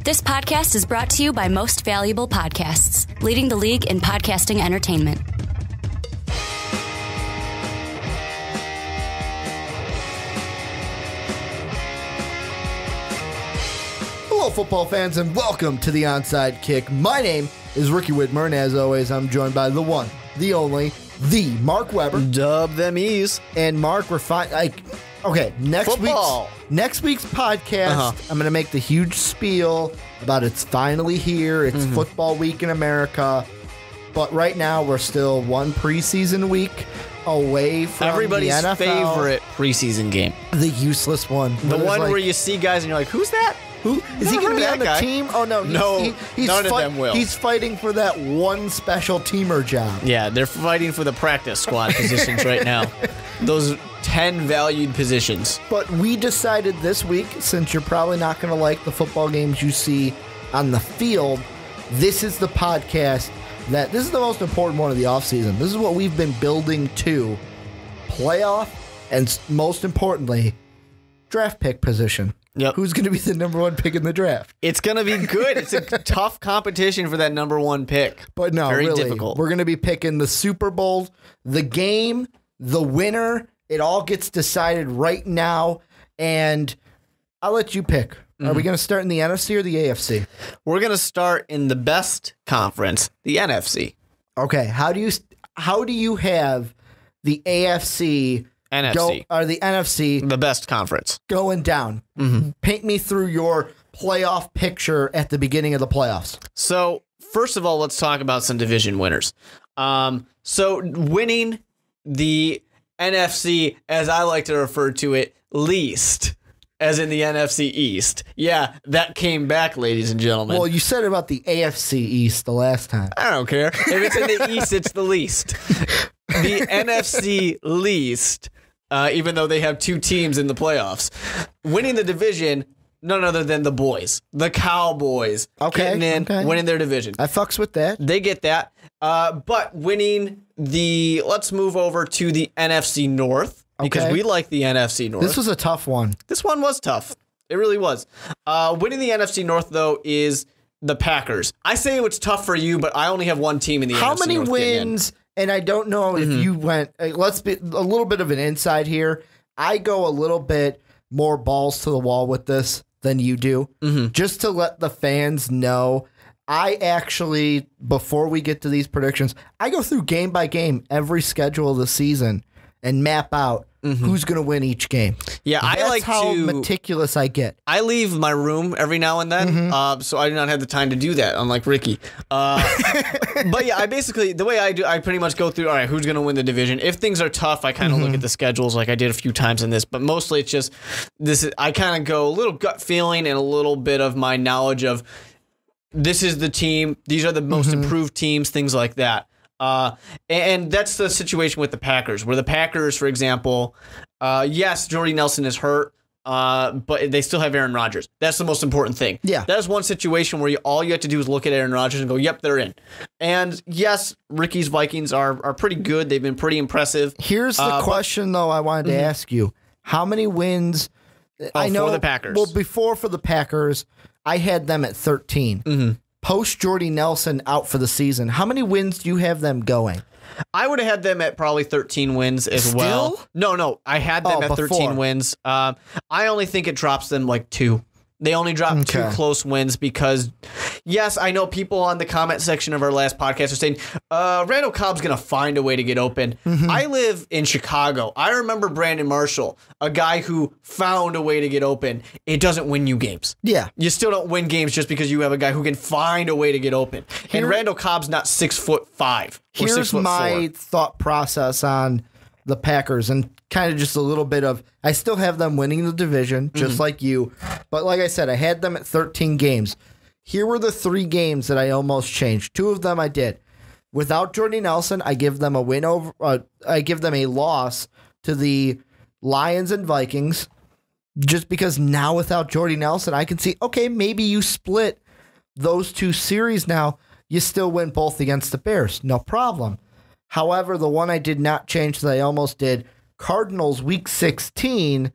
This podcast is brought to you by Most Valuable Podcasts, leading the league in podcasting entertainment. Hello, football fans, and welcome to the Onside Kick. My name is Ricky Widmer, and as always, I'm joined by the one, the only, the Mark Weber. Dub them ease. And Mark, we're fine. Okay, next week's podcast, I'm going to make the huge spiel about it's finally here. It's football week in America. But right now, we're still one preseason week away from everybody's the NFL. favorite preseason game. The useless one. The one where you see guys and you're like, who's that? Who is he going to be on the team? Oh no, he's none of them will. He's fighting for that one special teamer job. Yeah, they're fighting for the practice squad positions right now. Those 10 valued positions. But we decided this week, since you're probably not going to like the football games you see on the field, this is the podcast this is the most important one of the offseason. This is what we've been building to. Playoff, and most importantly, draft pick position. Yep. Who's going to be the number one pick in the draft? It's going to be good. It's a tough competition for that number one pick. But no, very really, difficult. We're going to be picking the Super Bowl, the game, the winner. It all gets decided right now, and I'll let you pick. Are we going to start in the NFC or the AFC? We're going to start in the best conference, the NFC. Okay, how do you have the AFC or the NFC, the best conference, going down? Paint me through your playoff picture at the beginning of the playoffs. So, first of all, let's talk about some division winners. So winning the NFC, as I like to refer to it, least, as in the NFC East. Yeah, that came back, ladies and gentlemen. Well, you said about the AFC East the last time. I don't care. If it's in the East, it's the least. The NFC least, even though they have two teams in the playoffs. Winning the division, none other than the boys. The Cowboys. Getting in, winning their division. I fucks with that. They get that. But winning let's move over to the NFC North. Because we like the NFC North. This was a tough one. This one was tough. It really was. Winning the NFC North, though, is the Packers. I say it was tough for you, but I only have one team in the NFC North. How many wins? And I don't know if you went. Let's be a little bit of an inside here. I go a little bit more balls to the wall with this than you do, just to let the fans know. I actually, before we get to these predictions, I go through game by game every schedule of the season and map out who's going to win each game. Yeah, That's how meticulous I get. I leave my room every now and then, so I do not have the time to do that, unlike Ricky. But yeah, the way I do, I pretty much go through, all right, who's going to win the division? If things are tough, I kind of look at the schedules like I did a few times in this, but mostly it's just, I kind of go a little gut feeling and a little bit of my knowledge of, this is the team, these are the most improved teams, things like that. And that's the situation with the Packers, where the Packers, for example, yes, Jordy Nelson is hurt, but they still have Aaron Rodgers. That's the most important thing. Yeah. That is one situation where all you have to do is look at Aaron Rodgers and go, yep, they're in. And yes, Ricky's Vikings are pretty good. They've been pretty impressive. Here's the question, though, I wanted to ask you. How many wins? I know for the Packers. Well, before for the Packers, I had them at 13. Post Jordy Nelson out for the season, how many wins do you have them going? I would have had them at probably 13 wins as well. No, I had them at 13 wins. I only think it drops them like 2. They only dropped 2 close wins because, yes, I know people on the comment section of our last podcast are saying, Randall Cobb's going to find a way to get open. I live in Chicago. I remember Brandon Marshall, a guy who found a way to get open. It doesn't win you games. Yeah. You still don't win games just because you have a guy who can find a way to get open. And Randall Cobb's not 6'5". Here's my thought process on the Packers, and kind of just a little bit of, I still have them winning the division, just like you. But like I said, I had them at 13 games. Here were the 3 games that I almost changed. 2 of them I did. Without Jordy Nelson, I give them I give them a loss to the Lions and Vikings, just because now without Jordy Nelson, I can see, okay, maybe you split those 2 series now. You still win both against the Bears. No problem. However, the one I did not change that I almost did, Cardinals week 16,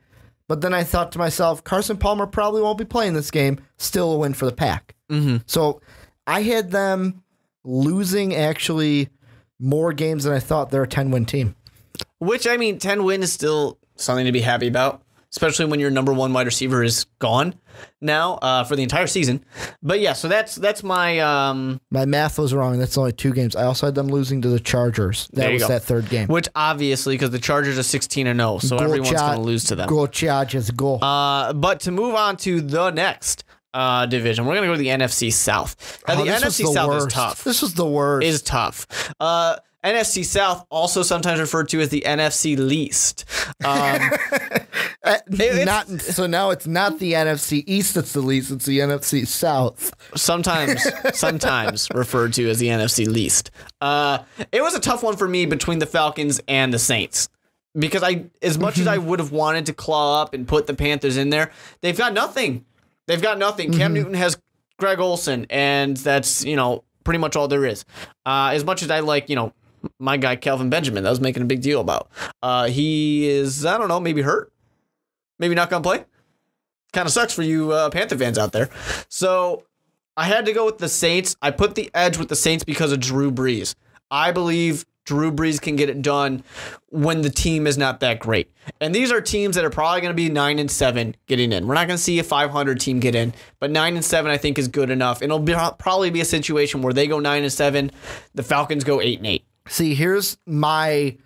But then I thought to myself, Carson Palmer probably won't be playing this game. Still a win for the Pack. Mm-hmm. So I had them losing actually more games than I thought. They're a 10-win team. Which, I mean, 10 win is still something to be happy about, especially when your number one wide receiver is gone now for the entire season. But yeah, so that's my... My math was wrong. That's only 2 games. I also had them losing to the Chargers. That was that third game. Which obviously, because the Chargers are 16-0, so everyone's going to lose to them. Go Chargers, go. But to move on to the next division, we're going to go to the NFC South. Now, the NFC South is tough. This was the worst. Is tough. NFC South, also sometimes referred to as the NFC least. So now it's not the NFC East that's the least, it's the NFC South. Sometimes referred to as the NFC least. It was a tough one for me between the Falcons and the Saints. Because as much as I would have wanted to claw up and put the Panthers in there, they've got nothing. Cam Newton has Greg Olsen, and that's, pretty much all there is. As much as I like, my guy Kelvin Benjamin, that I was making a big deal about. He is, I don't know, maybe hurt, maybe not gonna play. Kind of sucks for you Panther fans out there. So I had to go with the Saints. I put the edge with the Saints because of Drew Brees. I believe Drew Brees can get it done when the team is not that great. And these are teams that are probably going to be 9-7 getting in. We're not going to see a 500 team get in, but 9-7 I think is good enough. And probably be a situation where they go 9-7, the Falcons go 8-8. See, here's my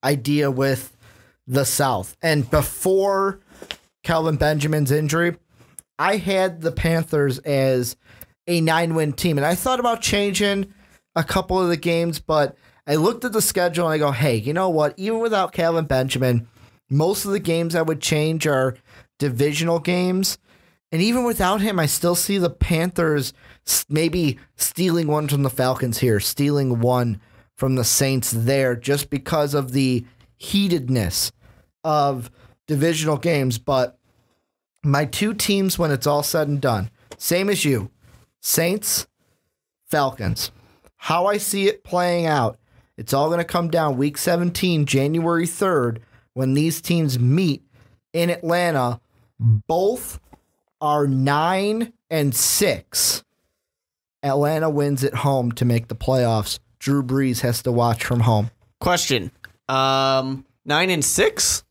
idea with the South. And before Kelvin Benjamin's injury, I had the Panthers as a 9-win team. And I thought about changing a couple of the games, but I looked at the schedule and I go, hey, you know what? Even without Kelvin Benjamin, most of the games I would change are divisional games. And even without him, I still see the Panthers maybe stealing one from the Falcons here, stealing one from the Saints there, just because of the heatedness of divisional games. But my 2 teams, when it's all said and done, same as you, Saints, Falcons. How I see it playing out, it's all going to come down week 17, January 3rd, when these teams meet in Atlanta. Both are 9-6. Atlanta wins at home to make the playoffs. Drew Brees has to watch from home. Question. 9-6?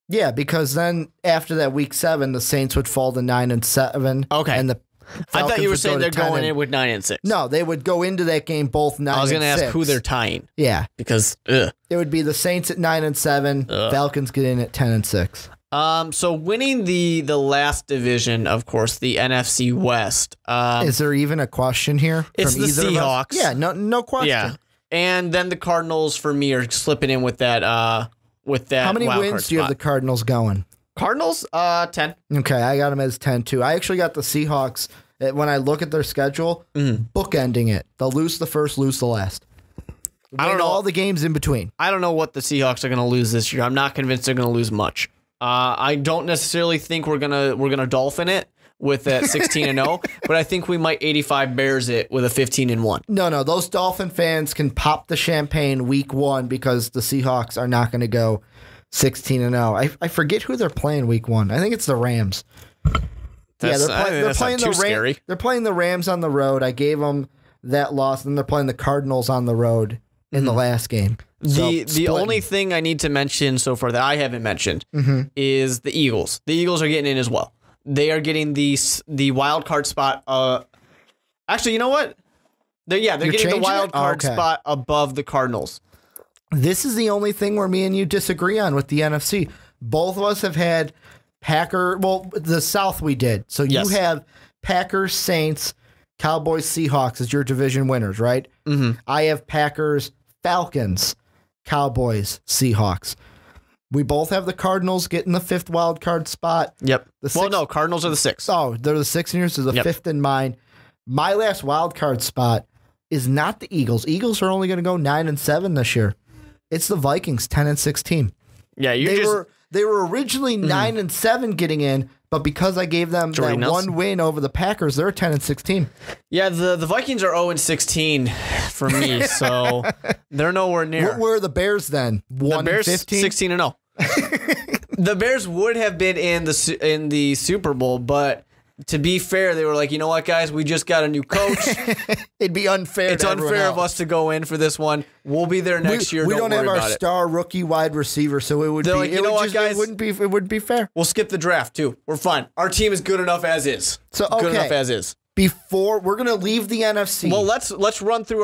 Yeah, because then after that week 7, the Saints would fall to 9-7. Okay. And the I thought you were saying they're going in with 9-6. No, they would go into that game both 9-6. I was going to ask who they're tying. Yeah. Because, It would be the Saints at 9-7. Falcons get in at 10-6. So winning the last division, of course, the NFC West. Is there even a question here? It's the Seahawks. Yeah, no question. Yeah. And then the Cardinals, for me, are slipping in with that. How many wins do you have the Cardinals going? Cardinals, 10. Okay, I got them as 10 too. I actually got the Seahawks. When I look at their schedule, bookending it. They'll lose the first, lose the last. I don't know all the games in between. I don't know what the Seahawks are going to lose this year. I'm not convinced they're going to lose much. I don't necessarily think we're gonna dolphin it with that 16-0, but I think we might 85 Bears it with a 15-1. No, those Dolphin fans can pop the champagne week 1 because the Seahawks are not going to go 16-0. I forget who they're playing week 1. I think it's the Rams. They're playing the Rams. They're playing the Rams on the road. I gave them that loss, and they're playing the Cardinals on the road in the last game. The only thing I need to mention so far that I haven't mentioned is the Eagles. The Eagles are getting in as well. They are getting the wild card spot. Actually, you know what? They're getting the wild card spot above the Cardinals. This is the only thing where me and you disagree on with the NFC. Both of us have had the South we did. So you have Packers, Saints, Cowboys, Seahawks as your division winners, right? Mm-hmm. I have Packers, Falcons, Cowboys, Seahawks. We both have the Cardinals getting the 5th wild card spot. Yep. No, Cardinals are the 6th. Oh, they're the 6th in yours, so the 5th in mine. My last wild card spot is not the Eagles. Eagles are only going to go 9-7 this year. It's the Vikings, 10-6 team. Yeah, they were originally 9-7 getting in, but because I gave them that one win over the Packers, they're a 10-6 team. Yeah, the Vikings are 0-16 for me, so they're nowhere near. Where are the Bears then? The Bears 16-0. The Bears would have been in the Super Bowl, but to be fair, they were like, you know what, guys, we just got a new coach. It'd be unfair. It's unfair of us to go in for this one. We'll be there next year. We don't have worry our about star rookie wide receiver, so it would They're be. like, you know what, guys? It wouldn't be fair. We'll skip the draft too. We're fine. Our team is good enough as is. So okay. Good enough as is. Before we're gonna leave the NFC. Well, let's run through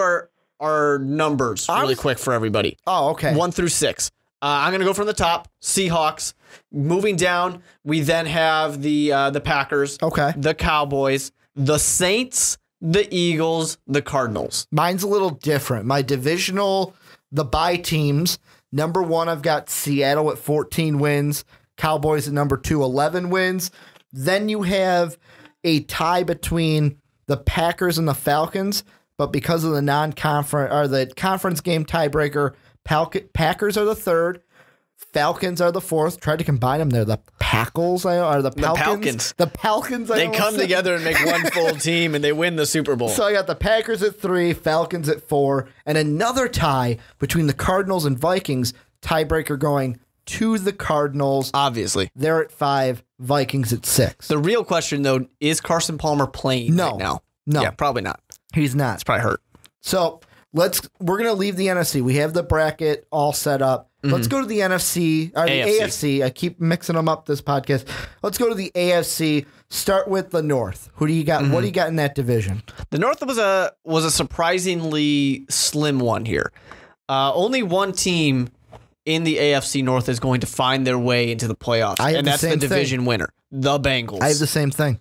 our numbers really quick for everybody. Oh, okay. 1 through 6. I'm gonna go from the top. Seahawks. Moving down, we then have the Packers. Okay. The Cowboys, the Saints, the Eagles, the Cardinals. Mine's a little different. My divisional, the bye teams. Number 1, I've got Seattle at 14 wins. Cowboys at number 2, 11 wins. Then you have a tie between the Packers and the Falcons, but because of the non-conference or the conference game tiebreaker, Packers are the 3rd. Falcons are the 4th. Tried to combine them there. The Packles are the Falcons. The Falcons. They come together and make one full team, and they win the Super Bowl. So I got the Packers at 3, Falcons at 4, and another tie between the Cardinals and Vikings. Tiebreaker going to the Cardinals. Obviously. They're at 5, Vikings at 6. The real question, though, is Carson Palmer playing right now? No. Yeah, probably not. He's not. It's probably hurt. So we're going to leave the NFC. We have the bracket all set up. Let's go to the NFC, or the AFC. I keep mixing them up this podcast. Let's go to the AFC. Start with the North. Who do you got? What do you got in that division? The North was a surprisingly slim one here. Only one team in the AFC North is going to find their way into the playoffs, and that's the division winner, the Bengals. I have the same thing.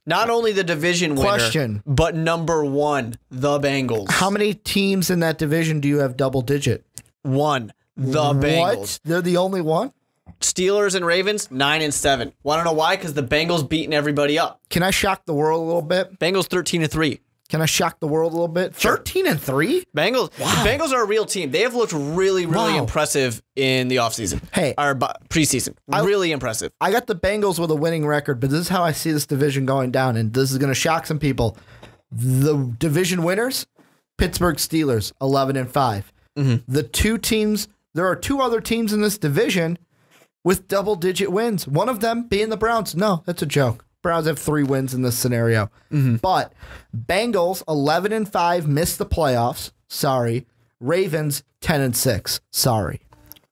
Not only the division winner, but number 1, the Bengals. How many teams in that division do you have double digit? 1. The Bengals. What? They're the only one? Steelers and Ravens, 9 and 7. Want to know why? Because the Bengals beating everybody up. Can I shock the world a little bit? Bengals 13 and 3. Can I shock the world a little bit? Sure. 13 and 3? Bengals. Wow. The Bengals are a real team. They have looked really, really impressive in the offseason. Or preseason. Really impressive. I got the Bengals with a winning record, but this is how I see this division going down, and this is going to shock some people. The division winners, Pittsburgh Steelers, 11 and 5. The 2 teams. There are 2 other teams in this division with double-digit wins. One of them being the Browns. No, that's a joke. Browns have 3 wins in this scenario. But Bengals, 11 and 5, missed the playoffs. Sorry. Ravens, 10 and 6. Sorry.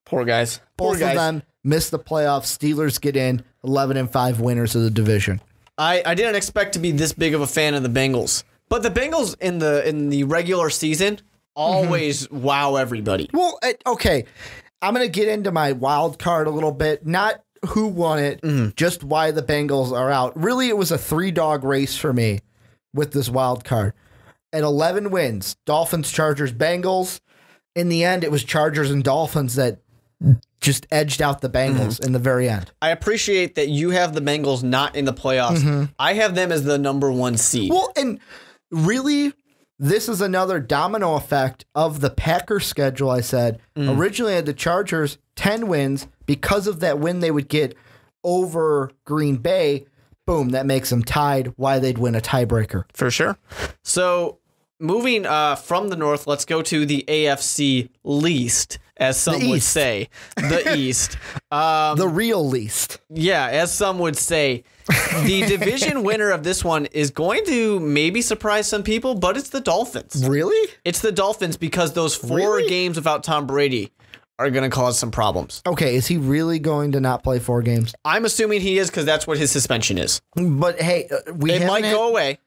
Poor guys. Both of them missed the playoffs. Steelers get in, 11 and 5 winners of the division. I didn't expect to be this big of a fan of the Bengals. But the Bengals in the regular season always wow everybody. Well, okay. I'm going to get into my wild card a little bit. Not who won it, just why the Bengals are out. Really, it was a 3-dog race for me with this wild card. At 11 wins, Dolphins, Chargers, Bengals. In the end, it was Chargers and Dolphins that just edged out the Bengals in the very end. I appreciate that you have the Bengals not in the playoffs. I have them as the number 1 seed. Well, and really, this is another domino effect of the Packers schedule, I said. Originally, I had the Chargers 10 wins. Because of that win they would get over Green Bay, boom, that makes them tied. Why they'd win a tiebreaker. For sure. So, moving from the North, let's go to the AFC least, as some would say. The East. The real least. Yeah, as some would say. The division winner of this one is going to maybe surprise some people, but it's the Dolphins. Really? It's the Dolphins because those 4 games without Tom Brady are going to cause some problems. Okay, is he really going to not play 4 games? I'm assuming he is because that's what his suspension is. But hey, it might go away.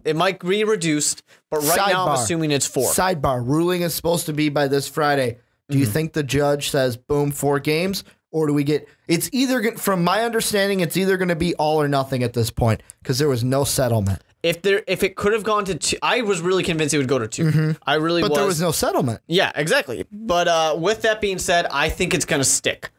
It might be reduced, but right now I'm assuming it's 4. Sidebar, ruling is supposed to be by this Friday. Do you think the judge says, boom, 4 games? Or do we get, it's either, from my understanding, it's either going to be all or nothing at this point because there was no settlement. If it could have gone to 2, I was really convinced it would go to 2. I really was. But there was no settlement. Yeah, exactly. But with that being said, I think it's going to stick.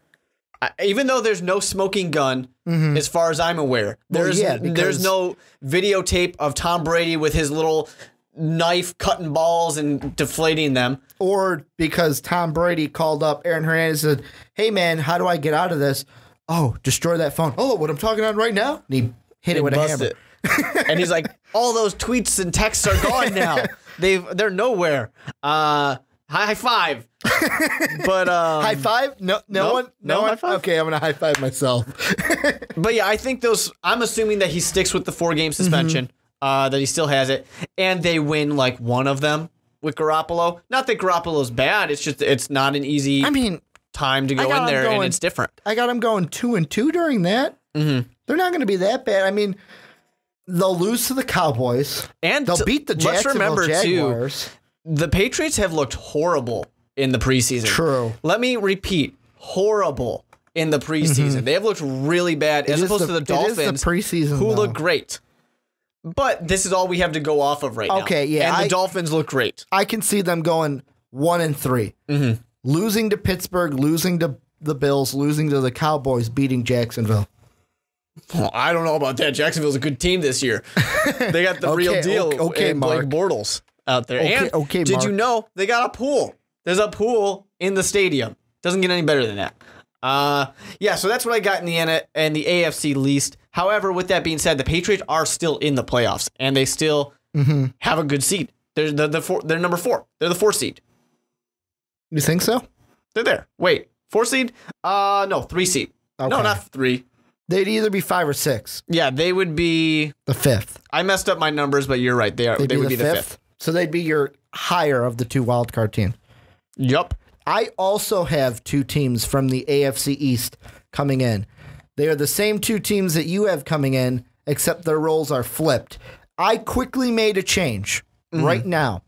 Even though there's no smoking gun, as far as I'm aware, there's no videotape of Tom Brady with his little knife cutting balls and deflating them. Or because Tom Brady called up Aaron Hernandez and said, hey, man, how do I get out of this? Oh, destroy that phone. Oh, what I'm talking on right now? And he hit it with a hammer. And he's like, all those tweets and texts are gone now. They're nowhere. High five. But high five? No one. high five. Okay, I'm gonna high five myself. But yeah, I think I'm assuming that he sticks with the 4-game suspension, that he still has it, and they win like one of them with Garoppolo. Not that Garoppolo's bad. It's just it's not an easy. Time to go in there, and it's different. I got them going 2-2 during that. They're not going to be that bad. I mean, they'll lose to the Cowboys, and they'll beat the Jacksonville Jaguars. Too, the Patriots have looked horrible in the preseason. True. Let me repeat, horrible in the preseason. They have looked really bad, as opposed to the Dolphins, it is the preseason, who look great. But this is all we have to go off of right now. Okay, yeah. And the Dolphins look great. I can see them going 1-3. Losing to Pittsburgh, losing to the Bills, losing to the Cowboys, beating Jacksonville. Well, I don't know about that. Jacksonville's a good team this year. They got the real deal. Okay, Blake Bortles out there. Okay, did Mark. you know they got a pool? There's a pool in the stadium. Doesn't get any better than that. Yeah, so that's what I got in the AFC least. However, with that being said, the Patriots are still in the playoffs, and they still have a good seed. They're number 4. They're the 4 seed. You think so? They're there. Wait, 4 seed? No, 3 seed. Okay. No, not 3. They'd either be 5 or 6. Yeah, they would be the 5th. I messed up my numbers, but you're right. They would be the 5th. So they'd be your higher of the 2 wildcard teams. Yup. I also have 2 teams from the AFC East coming in. They are the same 2 teams that you have coming in, except their roles are flipped. I quickly made a change right now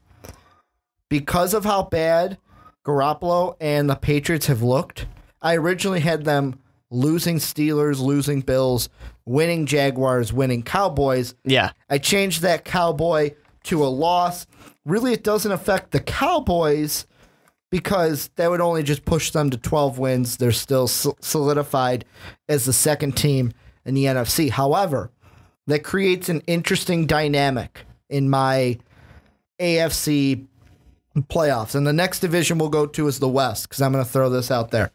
because of how bad Garoppolo and the Patriots have looked. I originally had them losing Steelers, losing Bills, winning Jaguars, winning Cowboys. Yeah. I changed that Cowboy to a loss. Really, it doesn't affect the Cowboys because that would only just push them to 12 wins. They're still solidified as the second team in the NFC. However, that creates an interesting dynamic in my AFC playoffs. And the next division we'll go to is the West, because I'm going to throw this out there.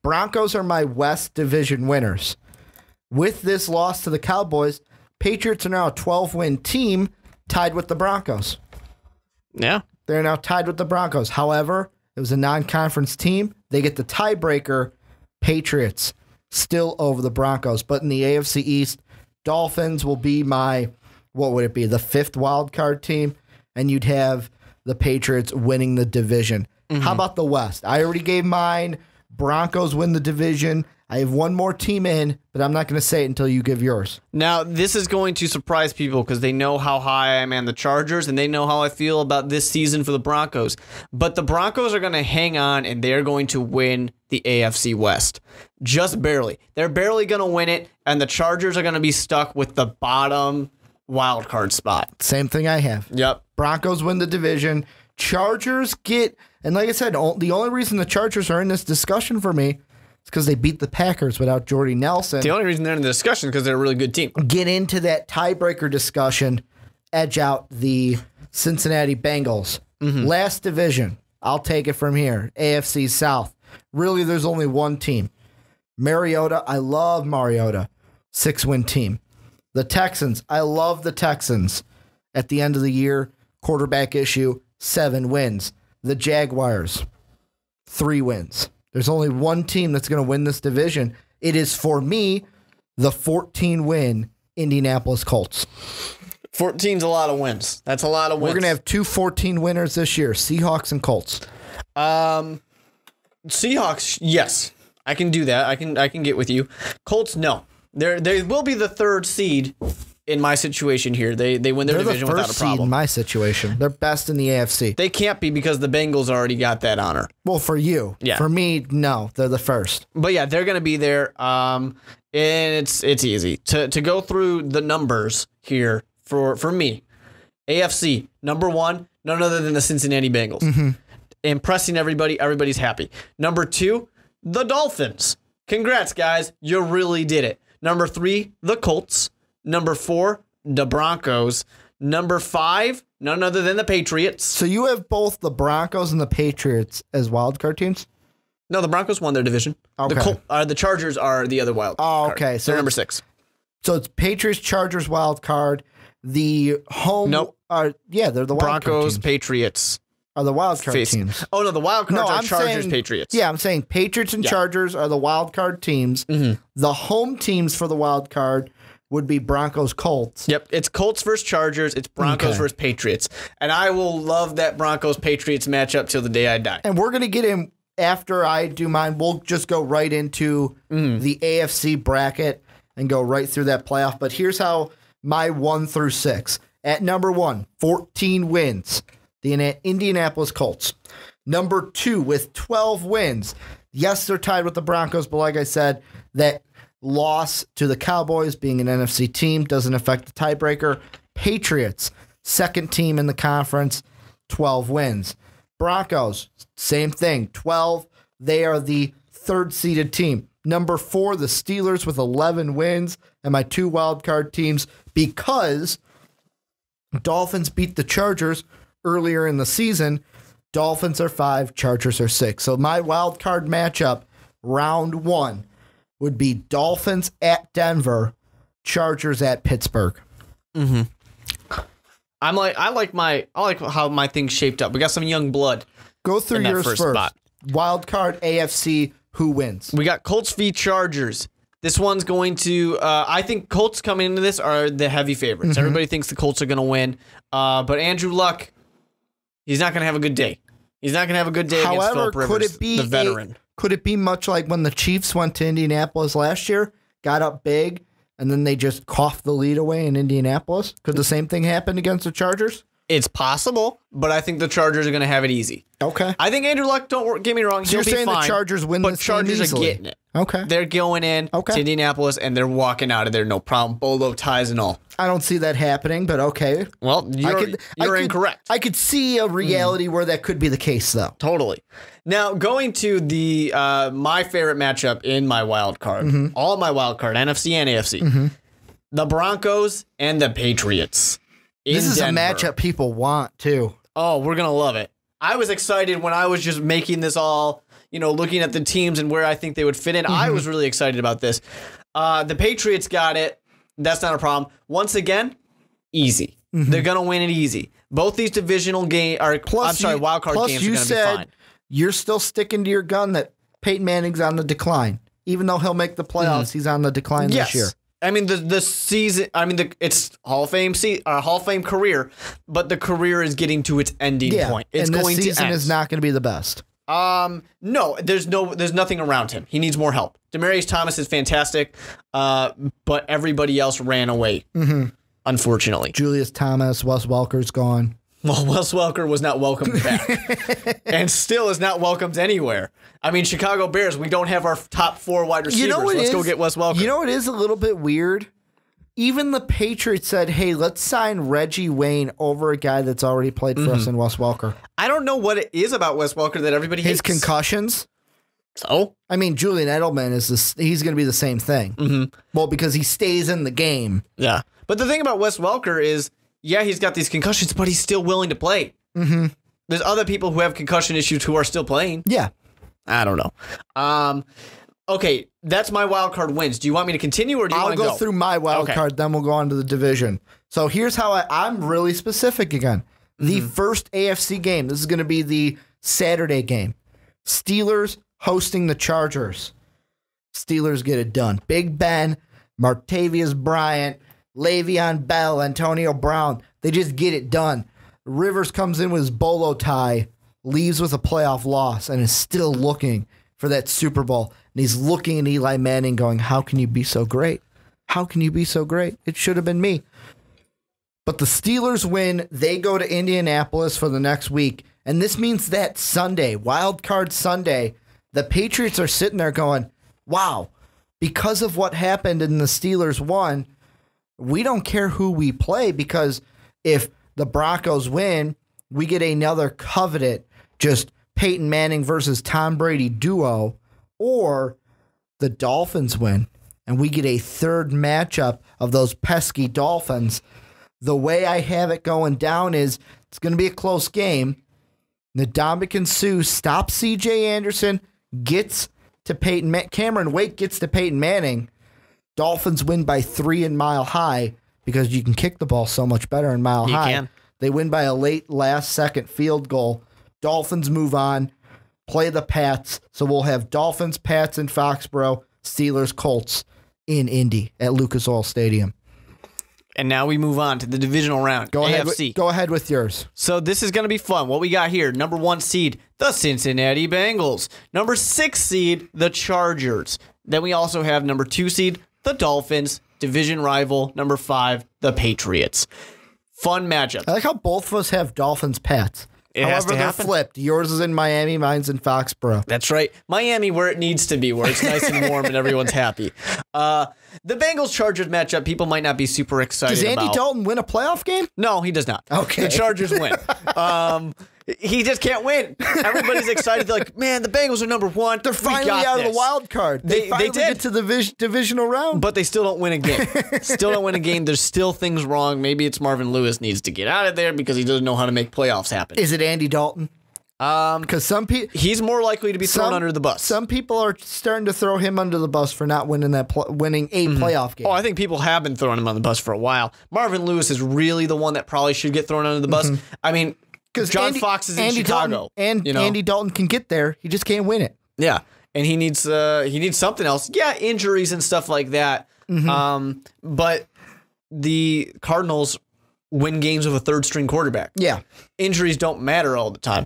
Broncos are my West division winners. With this loss to the Cowboys, Patriots are now a 12-win team tied with the Broncos. Yeah. They're now tied with the Broncos. However, it was a non-conference team. They get the tiebreaker. Patriots still over the Broncos. But in the AFC East, Dolphins will be my, what would it be, the 5th wild card team, and you'd have the Patriots winning the division. How about the West? I already gave mine. Broncos win the division. I have one more team in, but I'm not going to say it until you give yours. Now, this is going to surprise people because they know how high I am on the Chargers, and they know how I feel about this season for the Broncos. But the Broncos are going to hang on, and they're going to win the AFC West. Just barely. They're barely going to win it, and the Chargers are going to be stuck with the bottom wild card spot. Same thing I have. Yep. Broncos win the division. Chargers get, and like I said, the only reason the Chargers are in this discussion for me is because they beat the Packers without Jordy Nelson. The only reason they're in the discussion is because they're a really good team. Get into that tiebreaker discussion, edge out the Cincinnati Bengals. Last division, I'll take it from here. AFC South. Really, there's only one team. Mariota, I love Mariota. 6-win team. The Texans, I love the Texans. At the end of the year, quarterback issue, 7 wins. The Jaguars, 3 wins. There's only one team that's going to win this division. It is, for me, the 14-win Indianapolis Colts. 14's a lot of wins. That's a lot of wins. We're going to have 2 14 winners this year, Seahawks and Colts. Seahawks, yes. I can do that. I can get with you. Colts, no. They will be the 3rd seed in my situation here. They win their division without a problem. They're the 1st seed in my situation. They're best in the AFC. They can't be because the Bengals already got that honor. Well, for you. Yeah. For me, no. They're the 1st. But yeah, they're going to be there. And it's easy. To go through the numbers here for me. AFC, number 1, none other than the Cincinnati Bengals. Impressing everybody. Everybody's happy. Number 2, the Dolphins. Congrats, guys. You really did it. Number 3, the Colts. Number 4, the Broncos. Number 5, none other than the Patriots. So you have both the Broncos and the Patriots as wildcard teams? No, the Broncos won their division. Okay. The Chargers are the other wild card. Okay. So they're number 6. So it's Patriots, Chargers wild card. The home. Nope. They're the wild Broncos, card teams. Patriots. are the wild card teams. Oh, no, the wild cards are Chargers, saying, Patriots. Yeah, I'm saying Patriots and Chargers are the wild card teams. The home teams for the wild card would be Broncos, Colts. Yep, it's Colts versus Chargers. It's Broncos versus Patriots. And I will love that Broncos-Patriots matchup till the day I die. And we're going to get in after I do mine. We'll just go right into the AFC bracket and go right through that playoff. But here's how my 1 through 6. At number 1, 14 wins, the Indianapolis Colts. Number 2 with 12 wins. Yes, they're tied with the Broncos, but like I said, that loss to the Cowboys being an NFC team doesn't affect the tiebreaker. Patriots, second team in the conference, 12 wins. Broncos, same thing, 12. They are the third seeded team. Number 4, the Steelers with 11 wins, and my 2 wild card teams, because Dolphins beat the Chargers earlier in the season. Dolphins are 5, Chargers are 6. So my wild card matchup, round 1, would be Dolphins at Denver, Chargers at Pittsburgh. I like how my thing's shaped up. We got some young blood. Go through yours first. Spot. Wild card AFC, who wins? We got Colts v. Chargers. This one's going to, I think Colts coming into this are the heavy favorites. Everybody thinks the Colts are going to win. But Andrew Luck, he's not going to have a good day. He's not going to have a good day against Philip Rivers, the veteran. Could it be much like when the Chiefs went to Indianapolis last year, got up big, and then they just coughed the lead away in Indianapolis? Could the same thing happen against the Chargers? It's possible, but I think the Chargers are going to have it easy. Okay. I think Andrew Luck, don't get me wrong, so you're saying fine, the Chargers win this game easily? But Chargers are getting it. Okay. They're going in to Indianapolis, and they're walking out of there, no problem. Bolo ties and all. I don't see that happening, but okay. Well, you're incorrect. I could see a reality where that could be the case, though. Totally. Now, going to the my favorite matchup in my wild card, all my wild card, NFC and AFC, the Broncos and the Patriots. This is Denver. A matchup people want, too. Oh, we're going to love it. I was excited when I was just making this all, looking at the teams and where I think they would fit in. I was really excited about this. The Patriots got it. That's not a problem. Once again, easy. They're going to win it easy. Both these divisional wild card games are going to be fine. You're still sticking to your gun that Peyton Manning's on the decline. Even though he'll make the playoffs, he's on the decline this year. I mean, the season, it's Hall of Fame career, but the career is getting to its ending point. It's and going this season to end. Is not going to be the best. No, there's nothing around him. He needs more help. Demaryius Thomas is fantastic, but everybody else ran away, unfortunately. Julius Thomas, Wes Welker's gone. Well, Wes Welker was not welcomed back and still is not welcomed anywhere. I mean, Chicago Bears, we don't have our top 4 wide receivers. Let's go get Wes Welker. You know what is a little bit weird? Even the Patriots said, hey, let's sign Reggie Wayne over a guy that's already played for us in Wes Welker. I don't know what it is about Wes Welker that everybody hates. His concussions. So? I mean, Julian Edelman, he's going to be the same thing. Well, because he stays in the game. Yeah. But the thing about Wes Welker is, yeah, he's got these concussions, but he's still willing to play. There's other people who have concussion issues who are still playing. Yeah. I don't know. Okay, that's my wild card wins. Do you want me to continue or do you want to go? I'll go through my wild card, then we'll go on to the division. So here's how I'm really specific again. The first AFC game, this is going to be the Saturday game. Steelers hosting the Chargers. Steelers get it done. Big Ben, Martavius Bryant, Le'Veon Bell, Antonio Brown. They just get it done. Rivers comes in with his bolo tie, leaves with a playoff loss, and is still looking for that Super Bowl. And he's looking at Eli Manning going, how can you be so great? How can you be so great? It should have been me. But the Steelers win. They go to Indianapolis for the next week. And this means that Sunday, Wild Card Sunday, the Patriots are sitting there going, wow, because of what happened and the Steelers won, we don't care who we play, because if the Broncos win, we get another coveted just Peyton Manning versus Tom Brady duo, or the Dolphins win and we get a third matchup of those pesky Dolphins. The way I have it going down is it's going to be a close game. Ndamukong Suh stops C.J. Anderson, gets to Peyton. Cameron Wake gets to Peyton Manning. Dolphins win by 3 in Mile High because you can kick the ball so much better in Mile High. Can. They win by a late last-second field goal. Dolphins move on, play the Pats. So we'll have Dolphins, Pats in Foxborough, Steelers, Colts in Indy at Lucas Oil Stadium. And now we move on to the divisional round. Go AFC. ahead with yours. So this is going to be fun. What we got here, number 1 seed, the Cincinnati Bengals. Number 6 seed, the Chargers. Then we also have number 2 seed, the Dolphins. Division rival, number 5, the Patriots. Fun matchup. I like how both of us have Dolphins, Pats. It has to they're happen. flipped. Yours is in Miami, mine's in Foxborough. That's right. Miami, where it needs to be, where it's nice and warm and everyone's happy. The Bengals-Chargers matchup, people might not be super excited Does Andy about. Dalton win a playoff game? No, he does not. Okay. The Chargers win. He just can't win. Everybody's excited. They're like, man, the Bengals are number 1. They're finally out of the wild card. They finally did. get to the divisional round. But they still don't win a game. There's still things wrong. Maybe it's Marvin Lewis needs to get out of there because he doesn't know how to make playoffs happen. Is it Andy Dalton? Because some people, He's more likely to be thrown under the bus. Some people are starting to throw him under the bus for not winning winning a playoff game. Oh, I think people have been throwing him on the bus for a while. Marvin Lewis is really the one that probably should get thrown under the bus. I mean, because John Fox is in Chicago, Andy Dalton can get there. He just can't win it. Yeah, and he needs something else. Yeah, injuries and stuff like that. But the Cardinals win games with a third string quarterback. Yeah, injuries don't matter all the time.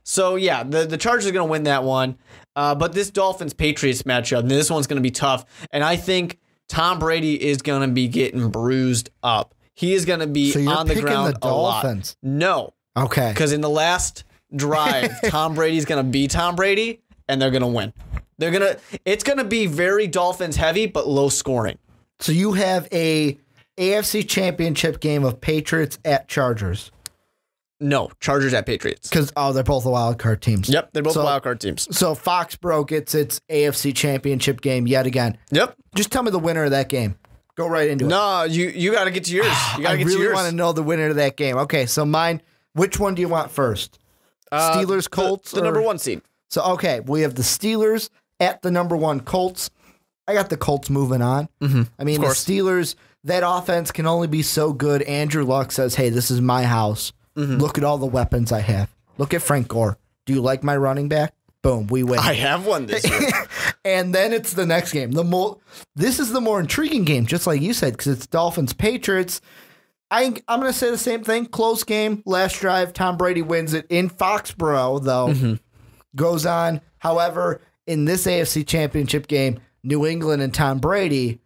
So yeah, the Chargers are going to win that one. But this Dolphins-Patriots matchup, this one's going to be tough. And I think Tom Brady is going to be getting bruised up. He is going to be on the ground the Dolphins. a lot. No. Okay. Because in the last drive, Tom Brady's going to be Tom Brady, and they're going to win. It's going to be very Dolphins heavy, but low scoring. So you have a AFC Championship game of Patriots at Chargers. No, Chargers at Patriots. Because, they're both the wild card teams. Yep, they're both wild card teams. So Foxborough gets its AFC Championship game yet again. Yep. Just tell me the winner of that game. Go right into it. No, you got to get to yours. You got to get to yours. I really want to know the winner of that game. Okay, so mine, which one do you want first? Steelers, Colts? The number 1 seed. So, okay, we have the Steelers at the number 1 Colts. I got the Colts moving on. I mean, the Steelers, that offense can only be so good. Andrew Luck says, hey, this is my house. Look at all the weapons I have. Look at Frank Gore. Do you like my running back? Boom, we win. I have one this year. And then it's the next game. This is the more intriguing game, just like you said, because it's Dolphins-Patriots. I'm going to say the same thing. Close game, last drive. Tom Brady wins it in Foxborough, though. Goes on. However, in this AFC Championship game, New England and Tom Brady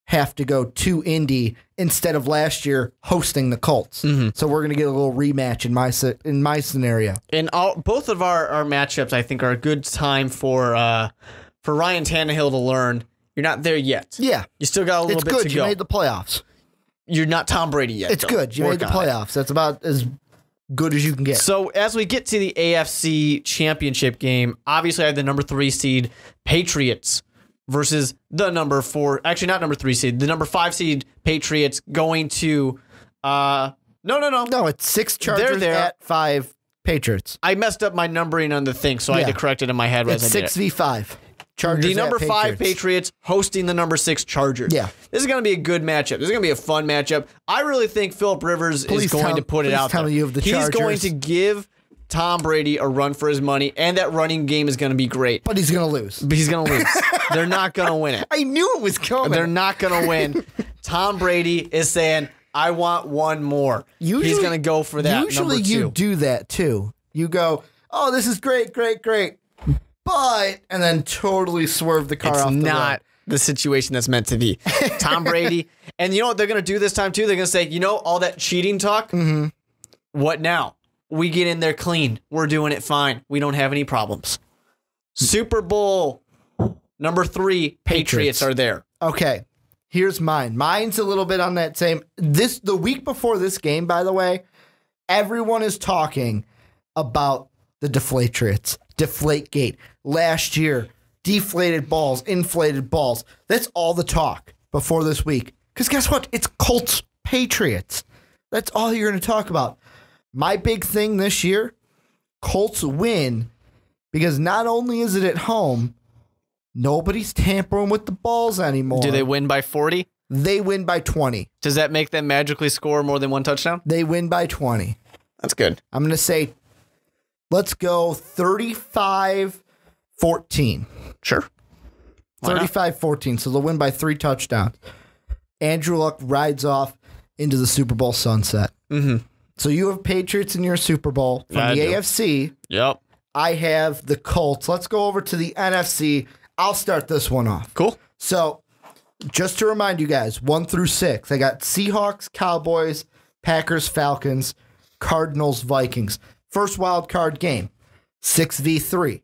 have to go to Indy instead of last year hosting the Colts. So we're going to get a little rematch in my scenario. And both of our matchups, I think, are a good time for Ryan Tannehill to learn. You're not there yet. Yeah. You still got a little bit to go. It's good. You made the playoffs. You're not Tom Brady yet. It's good. You made the playoffs. That's about as good as you can get. So as we get to the AFC Championship game, obviously I have the number 3 seed Patriots versus the number 4, actually not number 3 seed, the number 5 seed Patriots going to, no, it's 6 Chargers at 5 Patriots. I messed up my numbering on the thing, so I had to correct it in my head. It's 6v5. Chargers the number 5 Patriots hosting the number 6 Chargers. Yeah. This is going to be a good matchup. This is going to be a fun matchup. I really think Philip Rivers is going to put it out there. He's going to give Tom Brady a run for his money, and that running game is going to be great. But he's going to lose. They're not going to win it. I knew it was coming. They're not going to win. Tom Brady is saying, I want one more. He's going to go for that. Usually you do that too. You go, oh, this is great. But, and then totally swerve the car off the road. It's not the situation that's meant to be. Tom Brady. And you know what they're going to do this time too? They're going to say, all that cheating talk? What now? We get in there clean. We're doing it fine. We don't have any problems. Super Bowl number 3, Patriots are there. Okay. Here's mine. Mine's a little bit on that same. The week before this game, by the way, everyone is talking about the Deflatriots. Deflategate. Last year, deflated balls, inflated balls. That's all the talk before this week. Because guess what? It's Colts Patriots. That's all you're going to talk about. My big thing this year, Colts win because not only is it at home, nobody's tampering with the balls anymore. Do they win by 40? They win by 20. Does that make them magically score more than one touchdown? They win by 20. That's good. I'm going to say Let's go 35-14. Sure. 35-14. So they'll win by 3 touchdowns. Andrew Luck rides off into the Super Bowl sunset. Mm-hmm. So you have Patriots in your Super Bowl from the AFC. Yep. I have the Colts. Let's go over to the NFC. I'll start this one off. Cool. So just to remind you guys, 1 through 6, I got Seahawks, Cowboys, Packers, Falcons, Cardinals, Vikings. First wild card game, 6v3.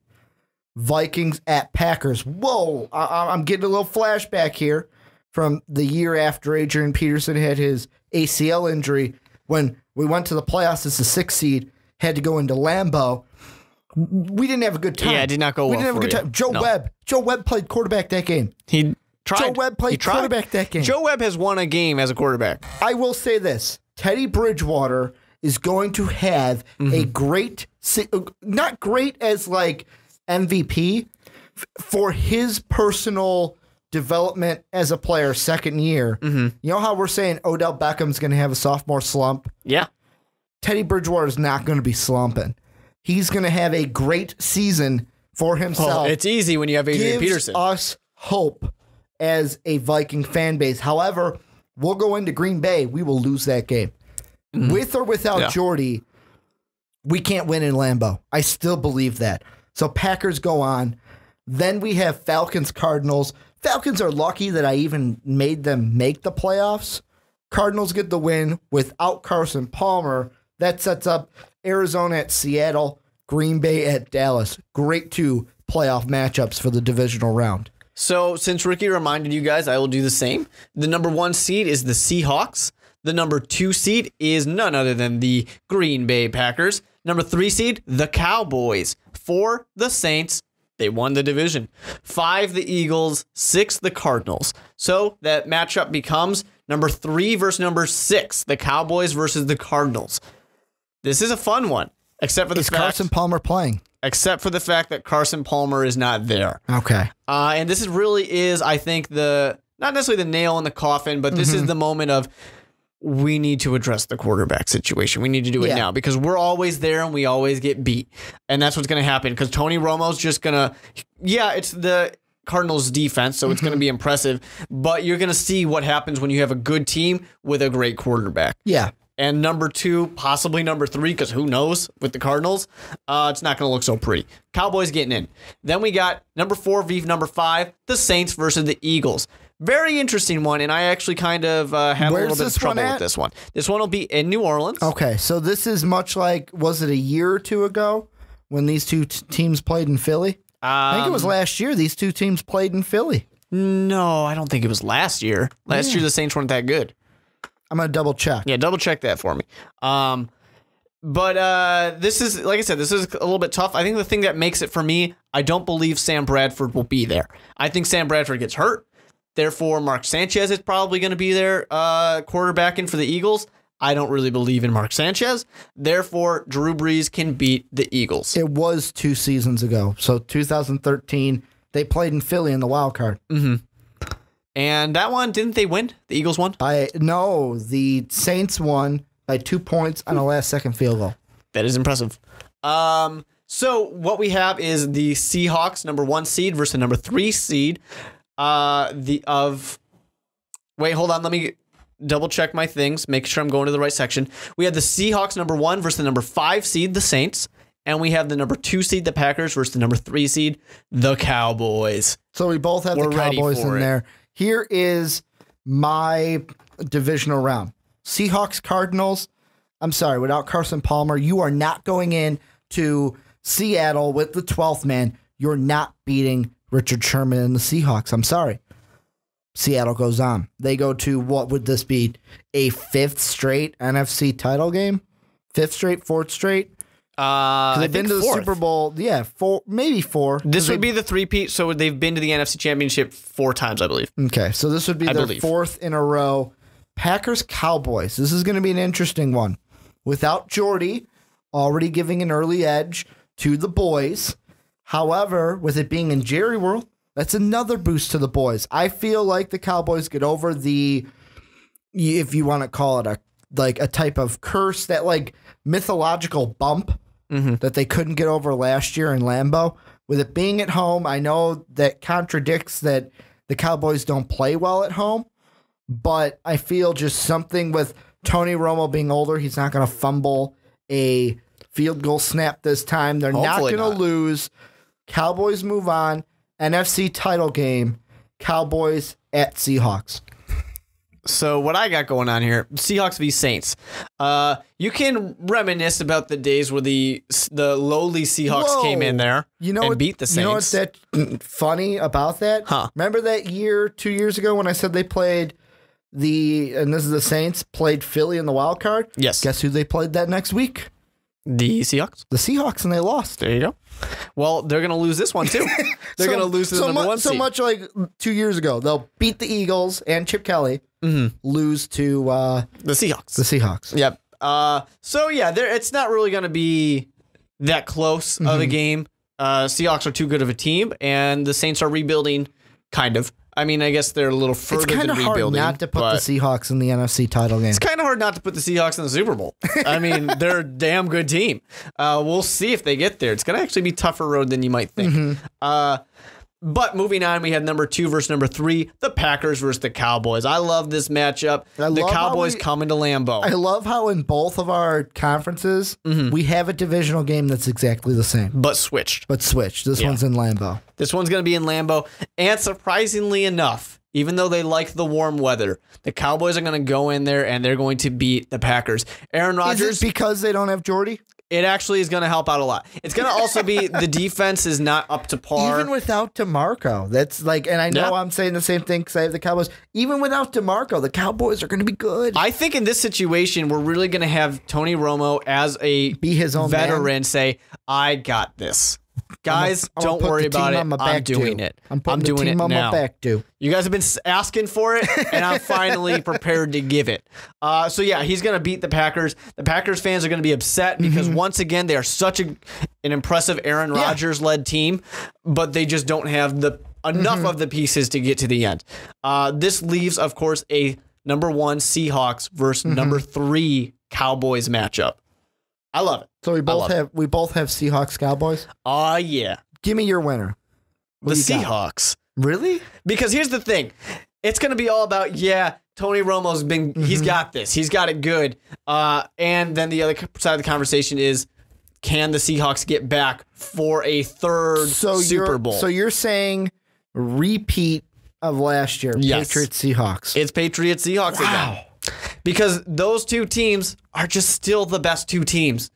Vikings at Packers. Whoa, I'm getting a little flashback here from the year after Adrian Peterson had his ACL injury when we went to the playoffs as the 6th seed, had to go into Lambeau. We didn't have a good time. Yeah, it did not go well. We didn't have a good time. Joe Webb played quarterback that game. He tried. Joe Webb played quarterback that game. Joe Webb has won a game as a quarterback. I will say this. Teddy Bridgewater is going to have a great, not great as like MVP, for his personal development as a player, second year. You know how we're saying Odell Beckham's going to have a sophomore slump? Yeah. Teddy Bridgewater is not going to be slumping. He's going to have a great season for himself. Well, it's easy when you have Adrian Peterson. Us hope as a Viking fan base. However, we'll go into Green Bay. We will lose that game. With or without Jordy, we can't win in Lambeau. I still believe that. So Packers go on. Then we have Falcons, Cardinals. Falcons are lucky that I even made them make the playoffs. Cardinals get the win without Carson Palmer. That sets up Arizona at Seattle, Green Bay at Dallas. Great 2 playoff matchups for the divisional round. So since Ricky reminded you guys, I will do the same. The number 1 seed is the Seahawks. The number 2 seed is none other than the Green Bay Packers. Number 3 seed, the Cowboys. 4, the Saints. They won the division. 5, the Eagles. 6, the Cardinals. So that matchup becomes number 3 versus number 6, the Cowboys versus the Cardinals. This is a fun one, except for the fact Carson Palmer playing. Except for the fact that Carson Palmer is not there. Okay. And this really is, I think, not necessarily the nail in the coffin, but this is the moment of we need to address the quarterback situation. We need to do it now because we're always there and we always get beat. And that's what's going to happen because Tony Romo's just going to, it's the Cardinals defense, so it's going to be impressive, but you're going to see what happens when you have a good team with a great quarterback. Yeah. And number 2, possibly number 3, because who knows with the Cardinals, it's not going to look so pretty. Cowboys getting in. Then we got number 4 v number 5, the Saints versus the Eagles. Very interesting one, and I actually kind of had a little bit of trouble with this one. This one will be in New Orleans. Okay, so this is much like, was it a year or 2 ago when these 2 teams played in Philly? I think it was last year these 2 teams played in Philly. No, I don't think it was last year. Last year the Saints weren't that good. I'm going to double check. Yeah, double check that for me. But this is, like I said, this is a little bit tough. I think the thing that makes it for me, I don't believe Sam Bradford will be there. I think Sam Bradford gets hurt. Therefore, Mark Sanchez is probably going to be there quarterbacking for the Eagles. I don't really believe in Mark Sanchez. Therefore, Drew Brees can beat the Eagles. It was 2 seasons ago. So 2013, they played in Philly in the wild card. And that one, didn't they win? The Eagles won? No, the Saints won by 2 points on a last-second field goal. That is impressive. So what we have is the Seahawks, number 1 seed versus the number 3 seed. Wait, hold on. Let me double check my things. Make sure I'm going to the right section. We have the Seahawks, number 1 versus the number 5 seed, the Saints. And we have the number 2 seed, the Packers, versus the number 3 seed, the Cowboys. So we both have the Cowboys in there. Here is my divisional round. Seahawks, Cardinals. I'm sorry, without Carson Palmer, you are not going in to Seattle with the 12th man. You're not beating Richard Sherman and the Seahawks. I'm sorry. Seattle goes on. They go to, what would this be? A 5th straight NFC title game? 5th straight, 4th straight? They've been to the Super Bowl. Yeah, 4, maybe 4. This would be the 3-peat, so they've been to the NFC Championship 4 times, I believe. Okay, so this would be their 4th in a row. Packers, Cowboys. This is going to be an interesting one. Without Jordy, already giving an early edge to the boys. However, with it being in Jerry World, that's another boost to the boys. I feel like the Cowboys get over the, if you want to call it a type of curse, that like mythological bump that they couldn't get over last year in Lambeau. With it being at home, I know that contradicts that the Cowboys don't play well at home, but I feel just something with Tony Romo being older, he's not going to fumble a field goal snap this time. They're Hopefully not going to lose. Cowboys move on. NFC title game, Cowboys at Seahawks. So what I got going on here, Seahawks v Saints. You can reminisce about the days where the lowly Seahawks came in there and beat the Saints. You know what's that funny about that? Remember that year, 2 years ago, when I said they played and this is the Saints, played Philly in the wild card? Yes. Guess who they played that next week? The Seahawks? The Seahawks, and they lost. There you go. Well, they're going to lose this one, too. They're going to lose to the number one seed. So much like 2 years ago. They'll beat the Eagles and Chip Kelly, lose to the Seahawks. The Seahawks. Yep. So, yeah, it's not really going to be that close of a game. Seahawks are too good of a team, and the Saints are rebuilding, kind of. I mean, I guess they're a little further than rebuilding. It's kind of hard not to put the Seahawks in the NFC title game. It's kind of hard not to put the Seahawks in the Super Bowl. I mean, they're a damn good team. We'll see if they get there. It's going to actually be a tougher road than you might think. But moving on, we have number 2 versus number 3, the Packers versus the Cowboys. I love this matchup. The Cowboys coming to Lambeau. I love how in both of our conferences, we have a divisional game that's exactly the same. But switched. This one's in Lambeau. This one's going to be in Lambeau. And surprisingly enough, even though they like the warm weather, the Cowboys are going to go in there and they're going to beat the Packers. Aaron Rodgers. Is it because they don't have Jordy? It actually is going to help out a lot. It's going to also be the defense is not up to par. Even without DeMarco. That's like, and I know I'm saying the same thing because I have the Cowboys. Even without DeMarco, the Cowboys are going to be good. I think in this situation, we're really going to have Tony Romo as be his own veteran man. Say, I got this. Guys, don't worry about it. I'm doing it. I'm doing it now. You guys have been asking for it, and I'm finally prepared to give it. So, yeah, he's going to beat the Packers. The Packers fans are going to be upset because, once again, they are such an impressive Aaron Rodgers-led team, but they just don't have enough of the pieces to get to the end. This leaves, of course, a number 1 Seahawks versus number 3 Cowboys matchup. I love it. So we both have Seahawks Cowboys? Yeah. Give me your winner. The Seahawks. Really? Because here's the thing. It's going to be all about, Tony Romo's he's got this. He's got it good. And then the other side of the conversation is, can the Seahawks get back for a third Super Bowl? So you're saying repeat of last year, Patriots Seahawks. It's Patriots Seahawks again. Because those two teams are just still the best two teams.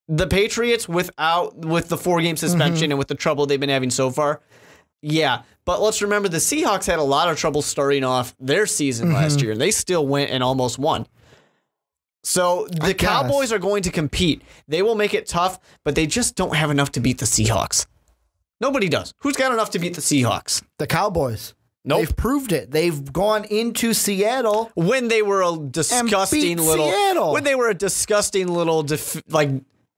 The Patriots with the 4-game suspension and with the trouble they've been having so far. Yeah. But let's remember the Seahawks had a lot of trouble starting off their season last year, and they still went and almost won. So the Cowboys are going to compete. They will make it tough, but they just don't have enough to beat the Seahawks. Nobody does. Who's got enough to beat the Seahawks? The Cowboys. Nope. They've proved it. They've gone into Seattle when they were a disgusting little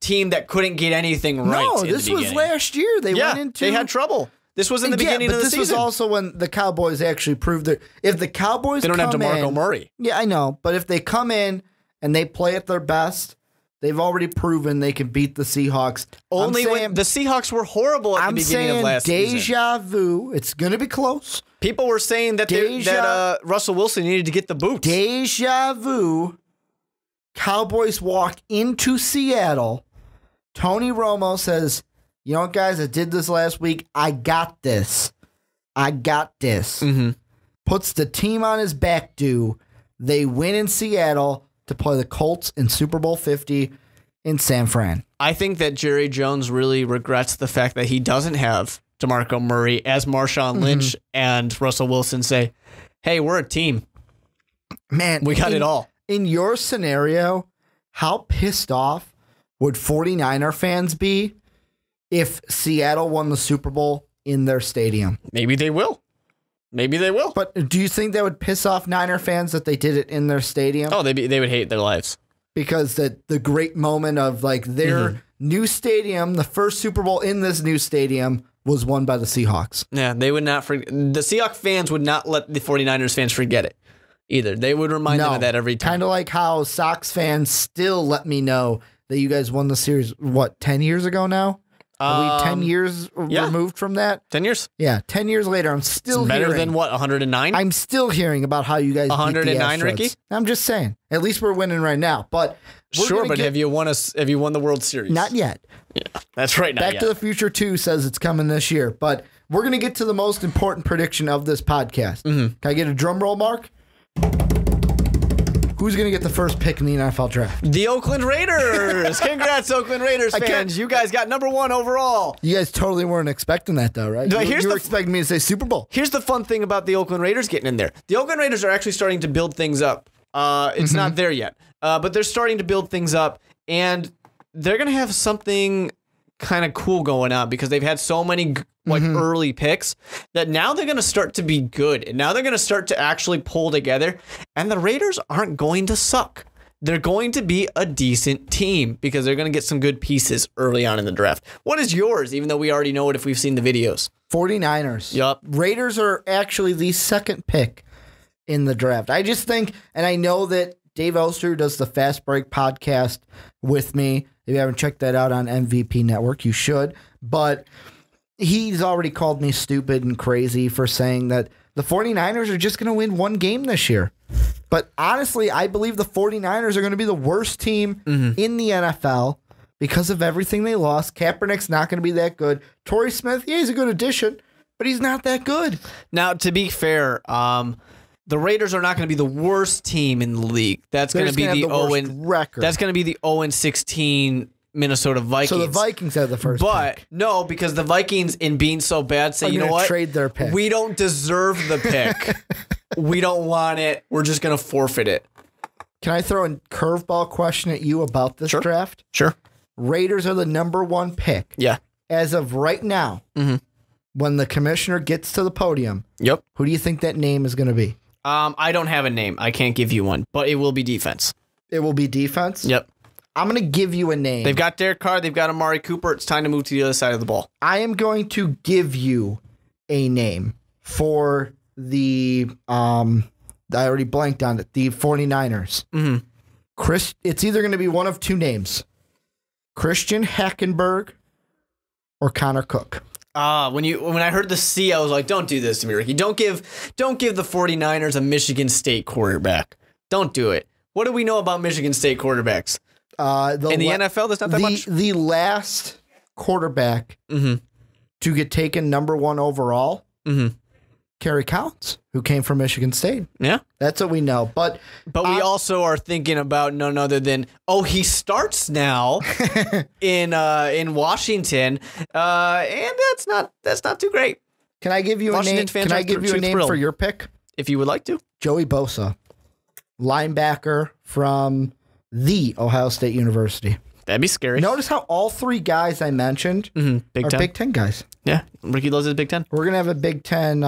team that couldn't get anything right. No, this was last year. They had trouble. This was in the beginning of the season. This was also when the Cowboys actually proved that if the Cowboys they don't have DeMarco Murray. Yeah, I know, but if they come in and they play at their best, they've already proven they can beat the Seahawks. Only when the Seahawks were horrible at the beginning of last season. Deja vu. It's going to be close. People were saying that Russell Wilson needed to get the boots. Deja vu. Cowboys walk into Seattle. Tony Romo says, you know what, guys? I did this last week. I got this. Puts the team on his back, They win in Seattle to play the Colts in Super Bowl 50 in San Fran. I think that Jerry Jones really regrets the fact that he doesn't have DeMarco Murray as Marshawn Lynch and Russell Wilson say, hey, we're a team. Man, we got it all. In your scenario, how pissed off would 49er fans be if Seattle won the Super Bowl in their stadium? Maybe they will. But do you think that would piss off Niner fans that they did it in their stadium? Oh, they would hate their lives. Because the great moment of their new stadium, the first Super Bowl in this new stadium, was won by the Seahawks. Yeah, they would not forget. The Seahawks fans would not let the 49ers fans forget it either. They would remind them of that every time. Kind of like how Sox fans still let me know that you guys won the series, 10 years ago now? Are we 10 years removed from that? 10 years? Yeah, 10 years later, I'm still It's better hearing. than what, 109? I'm still hearing about how you guys 109, beat the Astros. Ricky? I'm just saying. At least we're winning right now. But Sure, but have you won the World Series? Not yet. Yeah, that's right. Back to the Future 2 says it's coming this year. But we're going to get to the most important prediction of this podcast. Can I get a drum roll, Mark? Who's going to get the first pick in the NFL draft? The Oakland Raiders. Congrats, Oakland Raiders fans. You guys got number 1 overall. You guys totally weren't expecting that, though, right? You were expecting me to say Super Bowl. Here's the fun thing about the Oakland Raiders getting in there. The Oakland Raiders are actually starting to build things up. It's not there yet, but they're starting to build things up, and they're going to have something kind of cool going on because they've had so many early picks that now they're going to start to be good, and now they're going to start to actually pull together, and the Raiders aren't going to suck. They're going to be a decent team because they're going to get some good pieces early on in the draft. What is yours, even though we already know it if we've seen the videos? 49ers. Yup. Raiders are actually the second pick in the draft. I just think, and I know that Dave Oster does the Fast Break podcast with me. If you haven't checked that out on MVP Network, you should. But he's already called me stupid and crazy for saying that the 49ers are just going to win one game this year. But honestly, I believe the 49ers are going to be the worst team in the NFL because of everything they lost. Kaepernick's not going to be that good. Torrey Smith, yeah, he's a good addition, but he's not that good. Now, to be fair, the Raiders are not going to be the worst team in the league. That's going to be the worst record. That's going to be the 0-16 Minnesota Vikings. So the Vikings have the first pick. No, because the Vikings, in being so bad, say, you know what? Trade their pick. We don't deserve the pick. We don't want it. We're just going to forfeit it. Can I throw a curveball question at you about this draft? Sure. Raiders are the number 1 pick. Yeah. As of right now, when the commissioner gets to the podium, Yep. Who do you think that name is going to be? I don't have a name. I can't give you one, but it will be defense. It will be defense? Yep. I'm going to give you a name. They've got Derek Carr. They've got Amari Cooper. It's time to move to the other side of the ball. I am going to give you a name for the, I already blanked on it, the 49ers. It's either going to be one of two names, Christian Hackenberg or Connor Cook. When I heard the C, I was like, don't do this to me, Ricky. Don't give the 49ers a Michigan State quarterback. Don't do it. What do we know about Michigan State quarterbacks? In the NFL, there's not that much. The last quarterback to get taken number 1 overall, Kerry Collins, who came from Michigan State. Yeah. That's what we know. But we also are thinking about none other than, he starts now in Washington, and that's not too great. Can I give you a name? Can I give you a name for your pick? If you would like to. Joey Bosa, linebacker from the Ohio State University. That'd be scary. Notice how all 3 guys I mentioned are Big Ten guys. Yeah, Ricky loves his Big Ten. We're gonna have a Big Ten